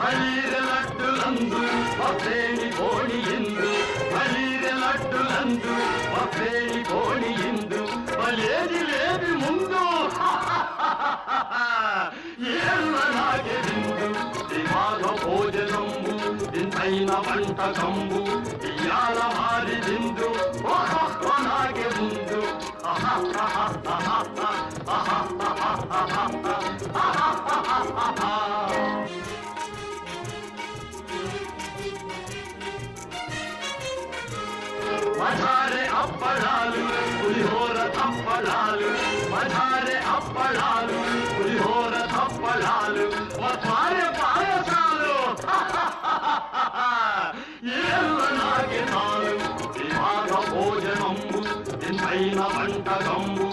పలీర లడ్డులందు పప్పేని కోడి ఇందు పలీర లడ్డులందు పప్పేని కోడి ఇందు పలేది లేది ముందు ఏళ్ళలాగే విందు దివాగ భోజనంబు ఇంతైన వంటకంబు ఇయాల భారీ విందు నాగే ముందు మధారే అప్పడాలు పులిహోర తప్పడాలు మధారే అప్పడాలు పులిహోర తప్పడాలు మధారే పాయసాలు ఏళ్ళ నాగే నాలు విభాగ భోజనంబు ఇంతైన వంటకంబు